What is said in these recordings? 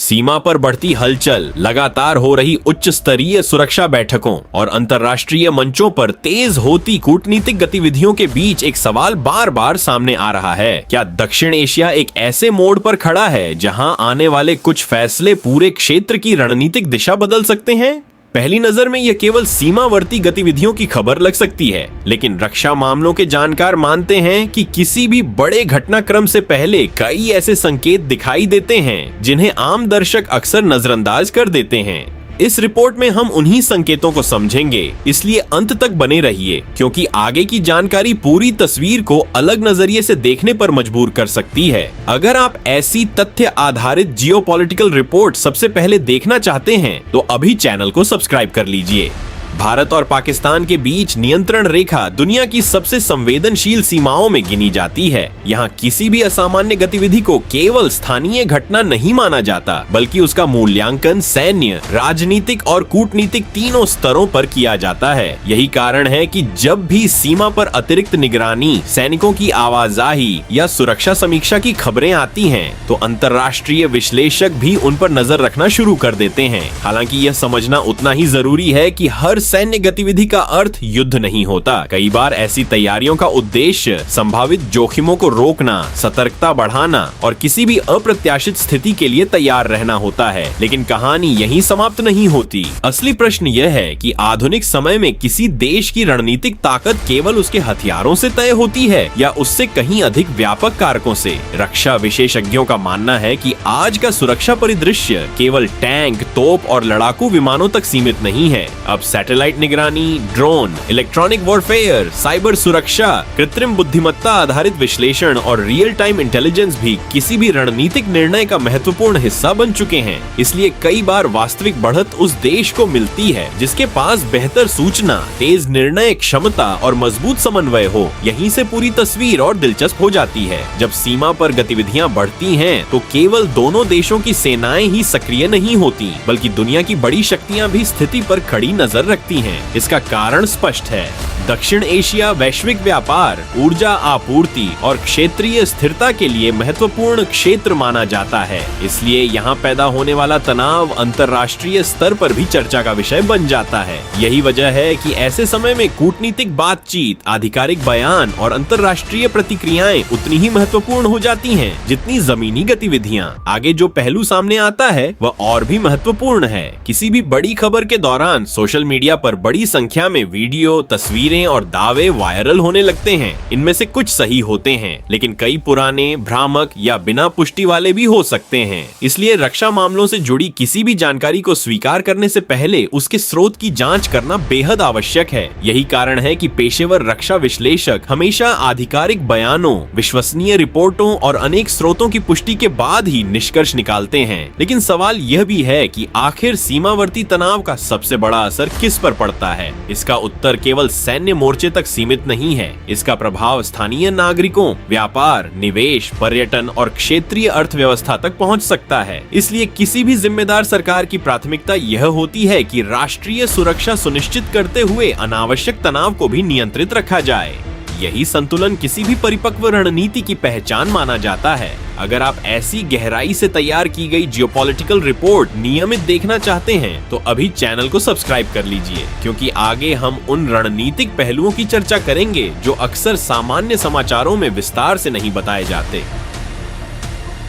सीमा पर बढ़ती हलचल, लगातार हो रही उच्च स्तरीय सुरक्षा बैठकों और अंतर्राष्ट्रीय मंचों पर तेज होती कूटनीतिक गतिविधियों के बीच एक सवाल बार बार सामने आ रहा है। क्या दक्षिण एशिया एक ऐसे मोड़ पर खड़ा है जहां आने वाले कुछ फैसले पूरे क्षेत्र की रणनीतिक दिशा बदल सकते हैं? पहली नजर में यह केवल सीमावर्ती गतिविधियों की खबर लग सकती है, लेकिन रक्षा मामलों के जानकार मानते हैं कि किसी भी बड़े घटनाक्रम से पहले कई ऐसे संकेत दिखाई देते हैं जिन्हें आम दर्शक अक्सर नजरअंदाज कर देते हैं। इस रिपोर्ट में हम उन्हीं संकेतों को समझेंगे, इसलिए अंत तक बने रहिए, क्योंकि आगे की जानकारी पूरी तस्वीर को अलग नजरिए से देखने पर मजबूर कर सकती है। अगर आप ऐसी तथ्य आधारित जियोपॉलिटिकल रिपोर्ट सबसे पहले देखना चाहते हैं तो अभी चैनल को सब्सक्राइब कर लीजिए। भारत और पाकिस्तान के बीच नियंत्रण रेखा दुनिया की सबसे संवेदनशील सीमाओं में गिनी जाती है। यहाँ किसी भी असामान्य गतिविधि को केवल स्थानीय घटना नहीं माना जाता, बल्कि उसका मूल्यांकन सैन्य, राजनीतिक और कूटनीतिक तीनों स्तरों पर किया जाता है। यही कारण है कि जब भी सीमा पर अतिरिक्त निगरानी, सैनिकों की आवाजाही या सुरक्षा समीक्षा की खबरें आती हैं, तो अंतर्राष्ट्रीय विश्लेषक भी उन पर नजर रखना शुरू कर देते हैं। हालांकि यह समझना उतना ही जरूरी है कि हर सैन्य गतिविधि का अर्थ युद्ध नहीं होता। कई बार ऐसी तैयारियों का उद्देश्य संभावित जोखिमों को रोकना, सतर्कता बढ़ाना और किसी भी अप्रत्याशित स्थिति के लिए तैयार रहना होता है। लेकिन कहानी यहीं समाप्त नहीं होती। असली प्रश्न यह है कि आधुनिक समय में किसी देश की रणनीतिक ताकत केवल उसके हथियारों से तय होती है या उससे कहीं अधिक व्यापक कारकों से। रक्षा विशेषज्ञों का मानना है कि आज का सुरक्षा परिदृश्य केवल टैंक, तोप और लड़ाकू विमानों तक सीमित नहीं है। अब सैटेलाइट निगरानी, ड्रोन, इलेक्ट्रॉनिक वॉरफेयर, साइबर सुरक्षा, कृत्रिम बुद्धिमत्ता आधारित विश्लेषण और रियल टाइम इंटेलिजेंस भी किसी भी रणनीतिक निर्णय का महत्वपूर्ण हिस्सा बन चुके हैं। इसलिए कई बार वास्तविक बढ़त उस देश को मिलती है जिसके पास बेहतर सूचना, तेज निर्णय क्षमता और मजबूत समन्वय हो। यहीं से पूरी तस्वीर और दिलचस्प हो जाती है। जब सीमा पर गतिविधियां बढ़ती हैं, तो केवल दोनों देशों की सेनाएं ही सक्रिय नहीं होती, बल्कि दुनिया की बड़ी शक्तियां भी स्थिति पर खड़ी नजर रखती हैं। इसका कारण स्पष्ट है। दक्षिण एशिया वैश्विक व्यापार, ऊर्जा आपूर्ति और क्षेत्रीय स्थिरता के लिए महत्वपूर्ण क्षेत्र माना जाता है। इसलिए यहाँ पैदा होने वाला तनाव अंतर्राष्ट्रीय स्तर पर भी चर्चा का विषय बन जाता है। यही वजह है कि ऐसे समय में कूटनीतिक बातचीत, आधिकारिक बयान और अंतर्राष्ट्रीय प्रतिक्रियाएं उतनी ही महत्वपूर्ण हो जाती हैं जितनी जमीनी गतिविधियां। आगे जो पहलू सामने आता है वह और भी महत्वपूर्ण है। किसी भी बड़ी खबर के दौरान सोशल मीडिया पर बड़ी संख्या में वीडियो, तस्वीरें और दावे वायरल होने लगते हैं। इनमें से कुछ सही होते हैं, लेकिन कई पुराने, भ्रामक या बिना पुष्टि वाले भी हो सकते हैं। इसलिए रक्षा मामलों से जुड़ी किसी भी जानकारी को स्वीकार करने से पहले उसके स्रोत की जांच करना बेहद आवश्यक है। यही कारण है कि पेशेवर रक्षा विश्लेषक हमेशा आधिकारिक बयानों, विश्वसनीय रिपोर्टों और अनेक स्रोतों की पुष्टि के बाद ही निष्कर्ष निकालते हैं। लेकिन सवाल यह भी है कि आखिर सीमावर्ती तनाव का सबसे बड़ा असर किस पर पड़ता है? इसका उत्तर केवल सैन्य मोर्चे तक सीमित नहीं है। इसका प्रभाव स्थानीय नागरिकों, व्यापार, निवेश, पर्यटन और क्षेत्रीय अर्थव्यवस्था तक पहुंच सकता है। इसलिए किसी भी जिम्मेदार सरकार की प्राथमिकता यह होती है कि राष्ट्रीय सुरक्षा सुनिश्चित करते हुए अनावश्यक तनाव को भी नियंत्रित रखा जाए। यही संतुलन किसी भी परिपक्व रणनीति की पहचान माना जाता है। अगर आप ऐसी गहराई से तैयार की गई जियोपॉलिटिकल रिपोर्ट नियमित देखना चाहते हैं तो अभी चैनल को सब्सक्राइब कर लीजिए, क्योंकि आगे हम उन रणनीतिक पहलुओं की चर्चा करेंगे जो अक्सर सामान्य समाचारों में विस्तार से नहीं बताए जाते।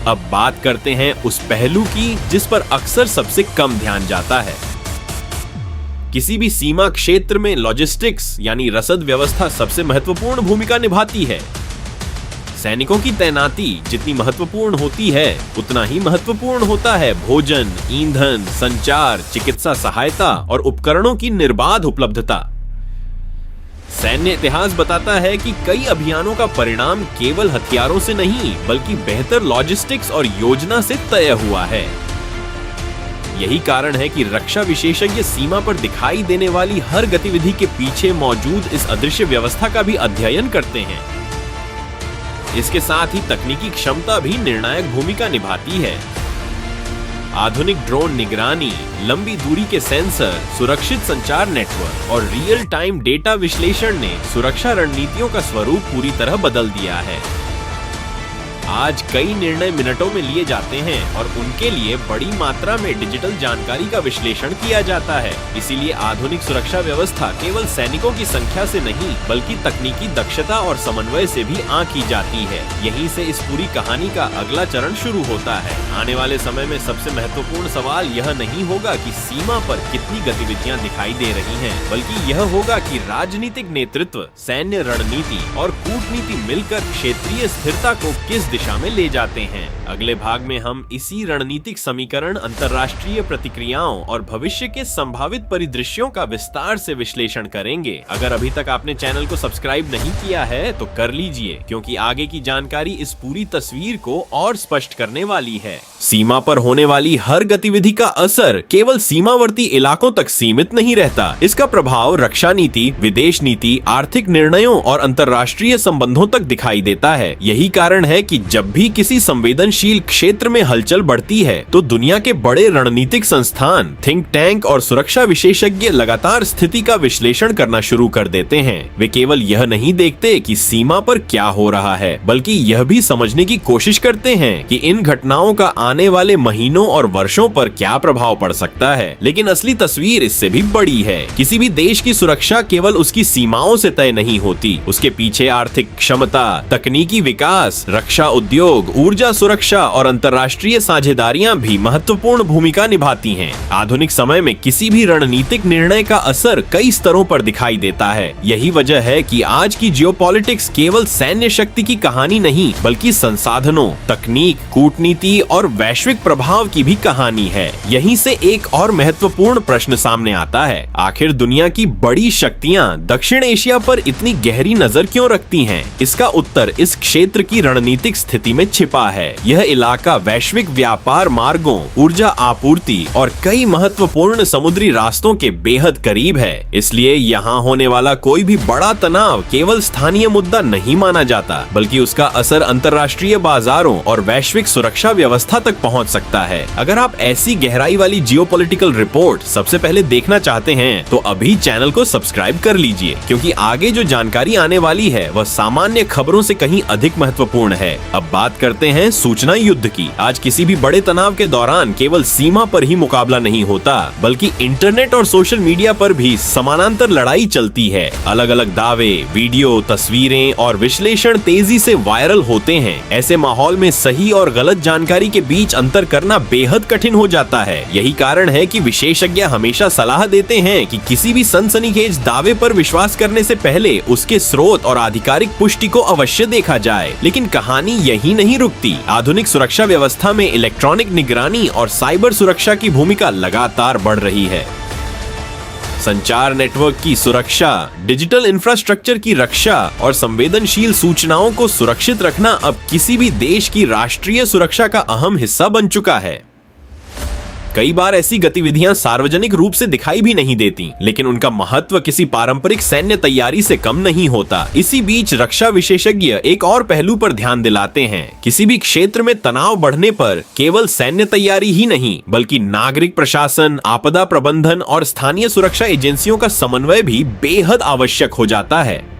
अब बात करते हैं उस पहलू की जिस पर अक्सर सबसे कम ध्यान जाता है। किसी भी सीमा क्षेत्र में लॉजिस्टिक्स यानी रसद व्यवस्था सबसे महत्वपूर्ण भूमिका निभाती है। सैनिकों की तैनाती जितनी महत्वपूर्ण होती है, उतना ही महत्वपूर्ण होता है भोजन, ईंधन, संचार, चिकित्सा सहायता और उपकरणों की निर्बाध उपलब्धता। सैन्य इतिहास बताता है कि कई अभियानों का परिणाम केवल हथियारों से नहीं, बल्कि बेहतर लॉजिस्टिक्स और योजना से तय हुआ है। यही कारण है कि रक्षा विशेषज्ञ सीमा पर दिखाई देने वाली हर गतिविधि के पीछे मौजूद इस अदृश्य व्यवस्था का भी अध्ययन करते हैं। इसके साथ ही तकनीकी क्षमता भी निर्णायक भूमिका निभाती है। आधुनिक ड्रोन निगरानी, लंबी दूरी के सेंसर, सुरक्षित संचार नेटवर्क और रियल टाइम डेटा विश्लेषण ने सुरक्षा रणनीतियों का स्वरूप पूरी तरह बदल दिया है। आज कई निर्णय मिनटों में लिए जाते हैं और उनके लिए बड़ी मात्रा में डिजिटल जानकारी का विश्लेषण किया जाता है। इसीलिए आधुनिक सुरक्षा व्यवस्था केवल सैनिकों की संख्या से नहीं बल्कि तकनीकी दक्षता और समन्वय से भी आंकी जाती है। यहीं से इस पूरी कहानी का अगला चरण शुरू होता है। आने वाले समय में सबसे महत्वपूर्ण सवाल यह नहीं होगा कि सीमा पर कितनी गतिविधियां दिखाई दे रही हैं, बल्कि यह होगा कि राजनीतिक नेतृत्व, सैन्य रणनीति और कूटनीति मिलकर क्षेत्रीय स्थिरता को किस दिशा में ले जाते हैं। अगले भाग में हम इसी रणनीतिक समीकरण, अंतर्राष्ट्रीय प्रतिक्रियाओं और भविष्य के संभावित परिदृश्यों का विस्तार से विश्लेषण करेंगे। अगर अभी तक आपने चैनल को सब्सक्राइब नहीं किया है तो कर लीजिए, क्योंकि आगे की जानकारी इस पूरी तस्वीर को और स्पष्ट करने वाली है। सीमा पर होने वाली हर गतिविधि का असर केवल सीमावर्ती इलाकों तक सीमित नहीं रहता। इसका प्रभाव रक्षा नीति, विदेश नीति, आर्थिक निर्णयों और अंतर्राष्ट्रीय संबंधों तक दिखाई देता है। यही कारण है कि जब भी किसी संवेदनशील क्षेत्र में हलचल बढ़ती है तो दुनिया के बड़े रणनीतिक संस्थान, थिंक टैंक और सुरक्षा विशेषज्ञ लगातार स्थिति का विश्लेषण करना शुरू कर देते हैं। वे केवल यह नहीं देखते कि सीमा पर क्या हो रहा है, बल्कि यह भी समझने की कोशिश करते हैं कि इन घटनाओं का आने वाले महीनों और वर्षों पर क्या प्रभाव पड़ सकता है। लेकिन असली तस्वीर इससे भी बड़ी है। किसी भी देश की सुरक्षा केवल उसकी सीमाओं से तय नहीं होती। उसके पीछे आर्थिक क्षमता, तकनीकी विकास, रक्षा उद्योग, ऊर्जा सुरक्षा और अंतर्राष्ट्रीय साझेदारियां भी महत्वपूर्ण भूमिका निभाती हैं। आधुनिक समय में किसी भी रणनीतिक निर्णय का असर कई स्तरों पर दिखाई देता है। यही वजह है कि आज की जियोपॉलिटिक्स केवल सैन्य शक्ति की कहानी नहीं बल्कि संसाधनों, तकनीक, कूटनीति और वैश्विक प्रभाव की भी कहानी है। यहीं से एक और महत्वपूर्ण प्रश्न सामने आता है, आखिर दुनिया की बड़ी शक्तियां दक्षिण एशिया पर इतनी गहरी नजर क्यों रखती हैं? इसका उत्तर इस क्षेत्र की रणनीतिक स्थिति में छिपा है। यह इलाका वैश्विक व्यापार मार्गों, ऊर्जा आपूर्ति और कई महत्वपूर्ण समुद्री रास्तों के बेहद करीब है। इसलिए यहाँ होने वाला कोई भी बड़ा तनाव केवल स्थानीय मुद्दा नहीं माना जाता, बल्कि उसका असर अंतर्राष्ट्रीय बाजारों और वैश्विक सुरक्षा व्यवस्था तक पहुँच सकता है। अगर आप ऐसी गहराई वाली जियोपॉलिटिकल रिपोर्ट सबसे पहले देखना चाहते हैं तो अभी चैनल को सब्सक्राइब कर लीजिए, क्योंकि आगे जो जानकारी आने वाली है वह सामान्य खबरों से कहीं अधिक महत्वपूर्ण है। अब बात करते हैं सूचना युद्ध की। आज किसी भी बड़े तनाव के दौरान केवल सीमा पर ही मुकाबला नहीं होता, बल्कि इंटरनेट और सोशल मीडिया पर भी समानांतर लड़ाई चलती है। अलग अलग दावे, वीडियो, तस्वीरें और विश्लेषण तेजी से वायरल होते हैं। ऐसे माहौल में सही और गलत जानकारी के बीच अंतर करना बेहद कठिन हो जाता है। यही कारण है कि विशेषज्ञ हमेशा सलाह देते हैं कि किसी भी सनसनीखेज दावे पर विश्वास करने से पहले उसके स्रोत और आधिकारिक पुष्टि को अवश्य देखा जाए। लेकिन कहानी यही नहीं रुकती। आधुनिक सुरक्षा व्यवस्था में इलेक्ट्रॉनिक निगरानी और साइबर सुरक्षा की भूमिका लगातार बढ़ रही है। संचार नेटवर्क की सुरक्षा, डिजिटल इंफ्रास्ट्रक्चर की रक्षा और संवेदनशील सूचनाओं को सुरक्षित रखना अब किसी भी देश की राष्ट्रीय सुरक्षा का अहम हिस्सा बन चुका है। कई बार ऐसी गतिविधियां सार्वजनिक रूप से दिखाई भी नहीं देती, लेकिन उनका महत्व किसी पारंपरिक सैन्य तैयारी से कम नहीं होता। इसी बीच रक्षा विशेषज्ञ एक और पहलू पर ध्यान दिलाते हैं। किसी भी क्षेत्र में तनाव बढ़ने पर केवल सैन्य तैयारी ही नहीं बल्कि नागरिक प्रशासन, आपदा प्रबंधन और स्थानीय सुरक्षा एजेंसियों का समन्वय भी बेहद आवश्यक हो जाता है।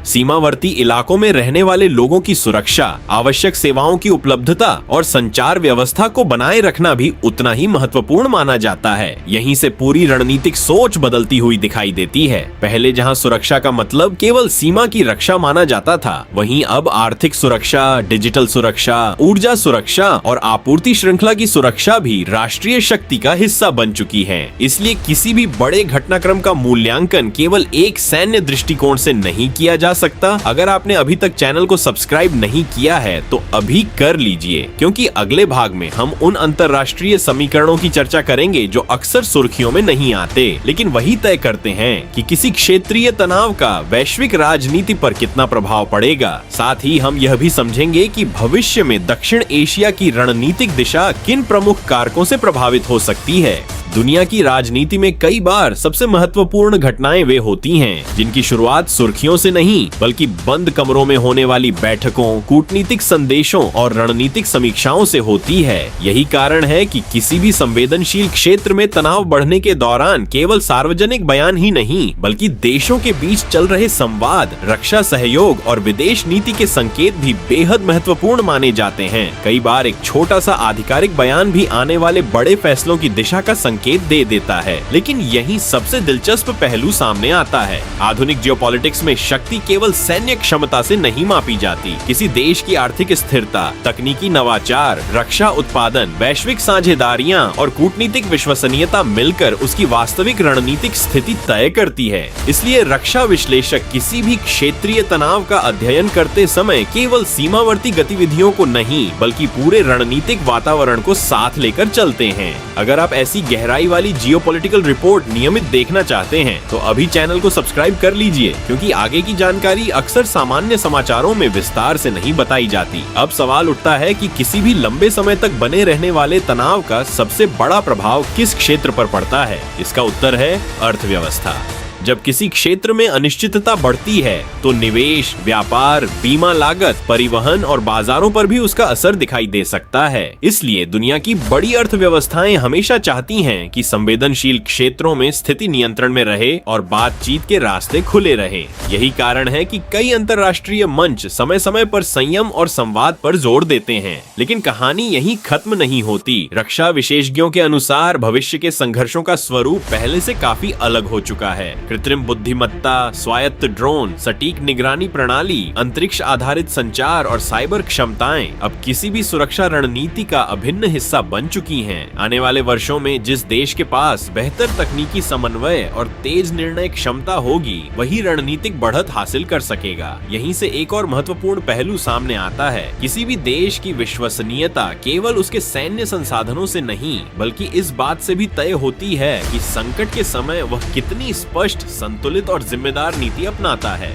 सीमावर्ती इलाकों में रहने वाले लोगों की सुरक्षा, आवश्यक सेवाओं की उपलब्धता और संचार व्यवस्था को बनाए रखना भी उतना ही महत्वपूर्ण माना जाता है। यहीं से पूरी रणनीतिक सोच बदलती हुई दिखाई देती है। पहले जहां सुरक्षा का मतलब केवल सीमा की रक्षा माना जाता था, वहीं अब आर्थिक सुरक्षा, डिजिटल सुरक्षा, ऊर्जा सुरक्षा और आपूर्ति श्रृंखला की सुरक्षा भी राष्ट्रीय शक्ति का हिस्सा बन चुकी है। इसलिए किसी भी बड़े घटनाक्रम का मूल्यांकन केवल एक सैन्य दृष्टिकोण से नहीं किया जा सकता। अगर आपने अभी तक चैनल को सब्सक्राइब नहीं किया है तो अभी कर लीजिए, क्योंकि अगले भाग में हम उन अंतर्राष्ट्रीय समीकरणों की चर्चा करेंगे जो अक्सर सुर्खियों में नहीं आते, लेकिन वही तय करते हैं कि किसी क्षेत्रीय तनाव का वैश्विक राजनीति पर कितना प्रभाव पड़ेगा। साथ ही हम यह भी समझेंगे कि भविष्य में दक्षिण एशिया की रणनीतिक दिशा किन प्रमुख कारकों से प्रभावित हो सकती है। दुनिया की राजनीति में कई बार सबसे महत्वपूर्ण घटनाएं वे होती हैं जिनकी शुरुआत सुर्खियों से नहीं बल्कि बंद कमरों में होने वाली बैठकों, कूटनीतिक संदेशों और रणनीतिक समीक्षाओं से होती है। यही कारण है कि किसी भी संवेदनशील क्षेत्र में तनाव बढ़ने के दौरान केवल सार्वजनिक बयान ही नहीं बल्कि देशों के बीच चल रहे संवाद, रक्षा सहयोग और विदेश नीति के संकेत भी बेहद महत्वपूर्ण माने जाते हैं। कई बार एक छोटा सा आधिकारिक बयान भी आने वाले बड़े फैसलों की दिशा का संकेत दे देता है। लेकिन यही सबसे दिलचस्प पहलू सामने आता है। आधुनिक जियोपॉलिटिक्स में शक्ति केवल सैन्य क्षमता से नहीं मापी जाती। किसी देश की आर्थिक स्थिरता, तकनीकी नवाचार, रक्षा उत्पादन, वैश्विक साझेदारियां और कूटनीतिक विश्वसनीयता मिलकर उसकी वास्तविक रणनीतिक स्थिति तय करती है। इसलिए रक्षा विश्लेषक किसी भी क्षेत्रीय तनाव का अध्ययन करते समय केवल सीमावर्ती गतिविधियों को नहीं बल्कि पूरे रणनीतिक वातावरण को साथ लेकर चलते हैं। अगर आप ऐसी गहराई वाली जियोपॉलिटिकल रिपोर्ट नियमित देखना चाहते हैं तो अभी चैनल को सब्सक्राइब कर लीजिए, क्योंकि आगे की जानकारी अक्सर सामान्य समाचारों में विस्तार से नहीं बताई जाती। अब सवाल उठता है कि किसी भी लंबे समय तक बने रहने वाले तनाव का सबसे बड़ा प्रभाव किस क्षेत्र पर पड़ता है? इसका उत्तर है अर्थव्यवस्था। जब किसी क्षेत्र में अनिश्चितता बढ़ती है तो निवेश, व्यापार, बीमा लागत, परिवहन और बाजारों पर भी उसका असर दिखाई दे सकता है। इसलिए दुनिया की बड़ी अर्थव्यवस्थाएं हमेशा चाहती हैं कि संवेदनशील क्षेत्रों में स्थिति नियंत्रण में रहे और बातचीत के रास्ते खुले रहें। यही कारण है कि कई अंतर्राष्ट्रीय मंच समय समय पर संयम और संवाद पर जोर देते हैं। लेकिन कहानी यहीं खत्म नहीं होती। रक्षा विशेषज्ञों के अनुसार भविष्य के संघर्षों का स्वरूप पहले से काफी अलग हो चुका है। कृत्रिम बुद्धिमत्ता, स्वायत्त ड्रोन, सटीक निगरानी प्रणाली, अंतरिक्ष आधारित संचार और साइबर क्षमताएं अब किसी भी सुरक्षा रणनीति का अभिन्न हिस्सा बन चुकी हैं। आने वाले वर्षों में जिस देश के पास बेहतर तकनीकी समन्वय और तेज निर्णय क्षमता होगी वही रणनीतिक बढ़त हासिल कर सकेगा। यहीं से एक और महत्वपूर्ण पहलू सामने आता है। किसी भी देश की विश्वसनीयता केवल उसके सैन्य संसाधनों से नहीं बल्कि इस बात से भी तय होती है कि संकट के समय वह कितनी स्पष्ट, संतुलित और जिम्मेदार नीति अपनाता है।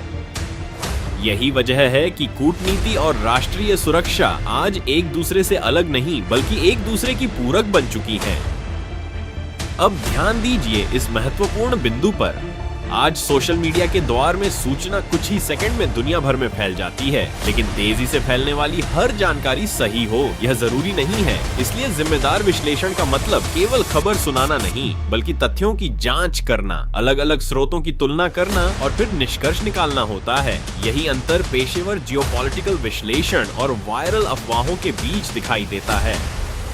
यही वजह है कि कूटनीति और राष्ट्रीय सुरक्षा आज एक दूसरे से अलग नहीं बल्कि एक दूसरे की पूरक बन चुकी हैं। अब ध्यान दीजिए इस महत्वपूर्ण बिंदु पर। आज सोशल मीडिया के दौर में सूचना कुछ ही सेकंड में दुनिया भर में फैल जाती है, लेकिन तेजी से फैलने वाली हर जानकारी सही हो यह जरूरी नहीं है। इसलिए जिम्मेदार विश्लेषण का मतलब केवल खबर सुनाना नहीं बल्कि तथ्यों की जांच करना, अलग अलग स्रोतों की तुलना करना और फिर निष्कर्ष निकालना होता है। यही अंतर पेशेवर जियोपॉलिटिकल विश्लेषण और वायरल अफवाहों के बीच दिखाई देता है।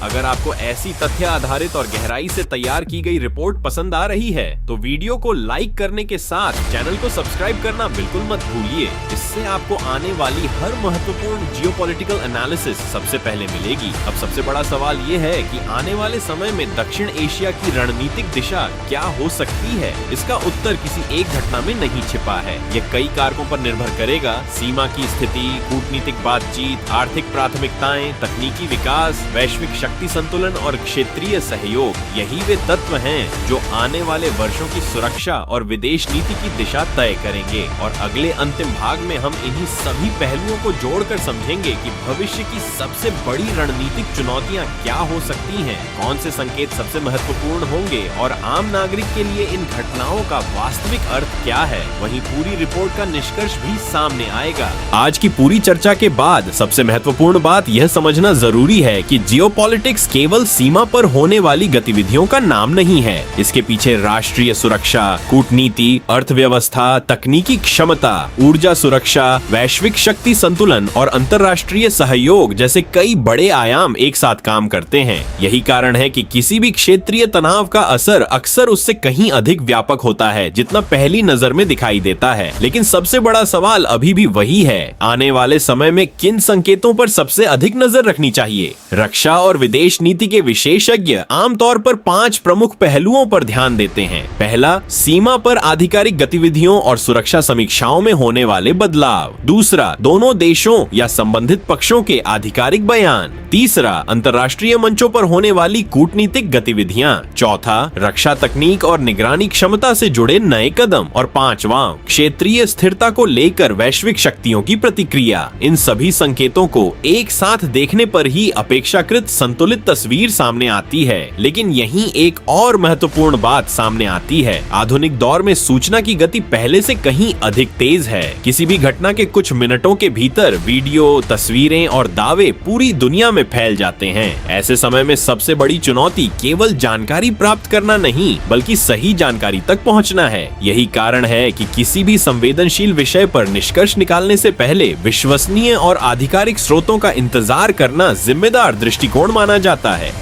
अगर आपको ऐसी तथ्य आधारित और गहराई से तैयार की गई रिपोर्ट पसंद आ रही है तो वीडियो को लाइक करने के साथ चैनल को सब्सक्राइब करना बिल्कुल मत भूलिए। इससे आपको आने वाली हर महत्वपूर्ण जियोपॉलिटिकल एनालिसिस सबसे पहले मिलेगी। अब सबसे बड़ा सवाल ये है कि आने वाले समय में दक्षिण एशिया की रणनीतिक दिशा क्या हो सकती है? इसका उत्तर किसी एक घटना में नहीं छिपा है। ये कई कारकों पर निर्भर करेगा। सीमा की स्थिति, कूटनीतिक बातचीत, आर्थिक प्राथमिकताएं, तकनीकी विकास, वैश्विक शक्ति संतुलन और क्षेत्रीय सहयोग, यही वे तत्व हैं जो आने वाले वर्षों की सुरक्षा और विदेश नीति की दिशा तय करेंगे। और अगले अंतिम भाग में हम इन्हीं सभी पहलुओं को जोड़कर समझेंगे कि भविष्य की सबसे बड़ी रणनीतिक चुनौतियां क्या हो सकती हैं, कौन से संकेत सबसे महत्वपूर्ण होंगे और आम नागरिक के लिए इन घटनाओं का वास्तविक अर्थ क्या है। वहीं पूरी रिपोर्ट का निष्कर्ष भी सामने आएगा। आज की पूरी चर्चा के बाद सबसे महत्वपूर्ण बात यह समझना जरूरी है कि जियोपॉलिटिक्स केवल सीमा पर होने वाली गतिविधियों का नाम नहीं है। इसके पीछे राष्ट्रीय सुरक्षा, कूटनीति, अर्थव्यवस्था, तकनीकी क्षमता, ऊर्जा सुरक्षा, वैश्विक शक्ति संतुलन और अंतर्राष्ट्रीय सहयोग जैसे कई बड़े आयाम एक साथ काम करते हैं। यही कारण है कि किसी भी क्षेत्रीय तनाव का असर अक्सर उससे कहीं अधिक व्यापक होता है जितना पहली नजर में दिखाई देता है। लेकिन सबसे बड़ा सवाल अभी भी वही है, आने वाले समय में किन संकेतों पर सबसे अधिक नजर रखनी चाहिए? रक्षा और विदेश नीति के विशेषज्ञ आमतौर पर 5 प्रमुख पहलुओं पर ध्यान देते हैं। पहला, सीमा पर आधिकारिक गतिविधियों और सुरक्षा समीक्षाओं में होने वाले बदलाव। दूसरा, दोनों देशों या संबंधित पक्षों के आधिकारिक बयान। तीसरा, अंतर्राष्ट्रीय मंचों पर होने वाली कूटनीतिक गतिविधियां। चौथा, रक्षा तकनीक और निगरानी क्षमता से जुड़े नए कदम। और पांचवा, क्षेत्रीय स्थिरता को लेकर वैश्विक शक्तियों की प्रतिक्रिया। इन सभी संकेतों को एक साथ देखने पर ही अपेक्षाकृत संतुलित तस्वीर सामने आती है। लेकिन यहीं एक और महत्वपूर्ण बात सामने आती है। आधुनिक दौर में सूचना की गति पहले से कहीं अधिक तेज है। किसी भी घटना के कुछ मिनटों के भीतर वीडियो, तस्वीरें और दावे पूरी दुनिया में फैल जाते हैं। ऐसे समय में सबसे बड़ी चुनौती केवल जानकारी प्राप्त करना नहीं, बल्कि सही जानकारी तक पहुंचना है। यही कारण है कि किसी भी संवेदनशील विषय पर निष्कर्ष निकालने से पहले विश्वसनीय और आधिकारिक स्रोतों का इंतजार करना जिम्मेदार दृष्टिकोण माना जाता है।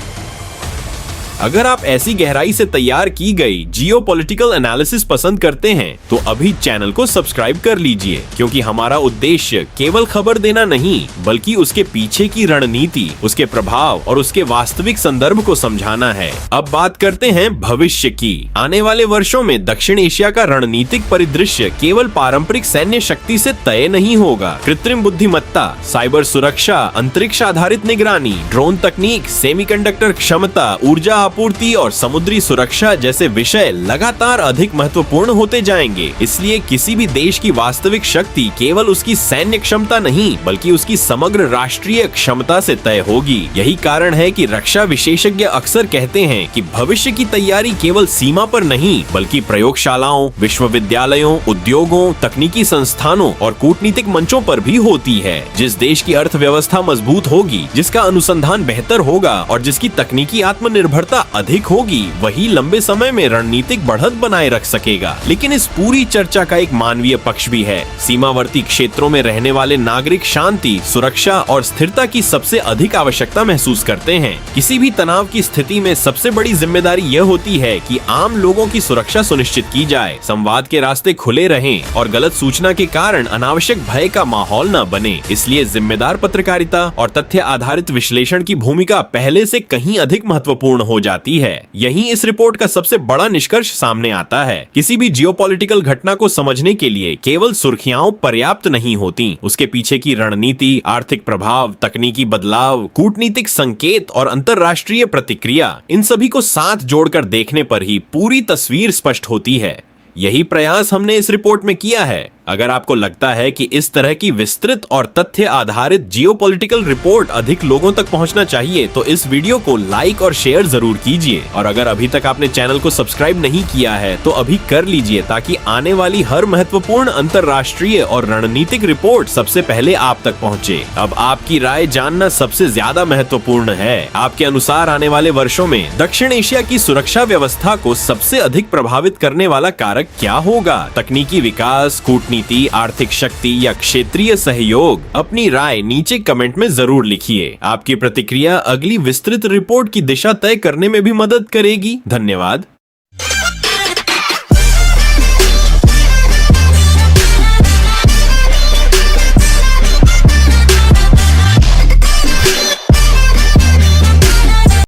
अगर आप ऐसी गहराई से तैयार की गई जियोपॉलिटिकल एनालिसिस पसंद करते हैं तो अभी चैनल को सब्सक्राइब कर लीजिए, क्योंकि हमारा उद्देश्य केवल खबर देना नहीं, बल्कि उसके पीछे की रणनीति, उसके प्रभाव और उसके वास्तविक संदर्भ को समझाना है। अब बात करते हैं भविष्य की। आने वाले वर्षों में दक्षिण एशिया का रणनीतिक परिदृश्य केवल पारंपरिक सैन्य शक्ति से तय नहीं होगा। कृत्रिम बुद्धिमत्ता, साइबर सुरक्षा, अंतरिक्ष आधारित निगरानी, ड्रोन तकनीक, सेमीकंडक्टर क्षमता, ऊर्जा आपूर्ति और समुद्री सुरक्षा जैसे विषय लगातार अधिक महत्वपूर्ण होते जाएंगे। इसलिए किसी भी देश की वास्तविक शक्ति केवल उसकी सैन्य क्षमता नहीं, बल्कि उसकी समग्र राष्ट्रीय क्षमता से तय होगी। यही कारण है कि रक्षा विशेषज्ञ अक्सर कहते हैं कि भविष्य की तैयारी केवल सीमा पर नहीं, बल्कि प्रयोगशालाओं, विश्वविद्यालयों, उद्योगों, तकनीकी संस्थानों और कूटनीतिक मंचों पर भी होती है। जिस देश की अर्थव्यवस्था मजबूत होगी, जिसका अनुसंधान बेहतर होगा और जिसकी तकनीकी आत्मनिर्भरता अधिक होगी, वही लंबे समय में रणनीतिक बढ़त बनाए रख सकेगा। लेकिन इस पूरी चर्चा का एक मानवीय पक्ष भी है। सीमावर्ती क्षेत्रों में रहने वाले नागरिक शांति, सुरक्षा और स्थिरता की सबसे अधिक आवश्यकता महसूस करते हैं। किसी भी तनाव की स्थिति में सबसे बड़ी जिम्मेदारी यह होती है कि आम लोगों की सुरक्षा सुनिश्चित की जाए, संवाद के रास्ते खुले रहें और गलत सूचना के कारण अनावश्यक भय का माहौल न बने। इसलिए जिम्मेदार पत्रकारिता और तथ्य आधारित विश्लेषण की भूमिका पहले से कहीं अधिक महत्वपूर्ण हो जाती है। यहीं इस रिपोर्ट का सबसे बड़ा निष्कर्ष सामने आता है। किसी भी जियोपॉलिटिकल घटना को समझने के लिए केवल सुर्खियां पर्याप्त नहीं होती। उसके पीछे की रणनीति, आर्थिक प्रभाव, तकनीकी बदलाव, कूटनीतिक संकेत और अंतर्राष्ट्रीय प्रतिक्रिया, इन सभी को साथ जोड़कर देखने पर ही पूरी तस्वीर स्पष्ट होती है। यही प्रयास हमने इस रिपोर्ट में किया है। अगर आपको लगता है कि इस तरह की विस्तृत और तथ्य आधारित जियोपॉलिटिकल रिपोर्ट अधिक लोगों तक पहुंचना चाहिए, तो इस वीडियो को लाइक और शेयर जरूर कीजिए। और अगर अभी तक आपने चैनल को सब्सक्राइब नहीं किया है तो अभी कर लीजिए, ताकि आने वाली हर महत्वपूर्ण अंतर्राष्ट्रीय और रणनीतिक रिपोर्ट सबसे पहले आप तक पहुंचे। अब आपकी राय जानना सबसे ज्यादा महत्वपूर्ण है। आपके अनुसार आने वाले वर्षों में दक्षिण एशिया की सुरक्षा व्यवस्था को सबसे अधिक प्रभावित करने वाला कारक क्या होगा? तकनीकी विकास, कूटनीति, आर्थिक शक्ति या क्षेत्रीय सहयोग? अपनी राय नीचे कमेंट में जरूर लिखिए। आपकी प्रतिक्रिया अगली विस्तृत रिपोर्ट की दिशा तय करने में भी मदद करेगी। धन्यवाद।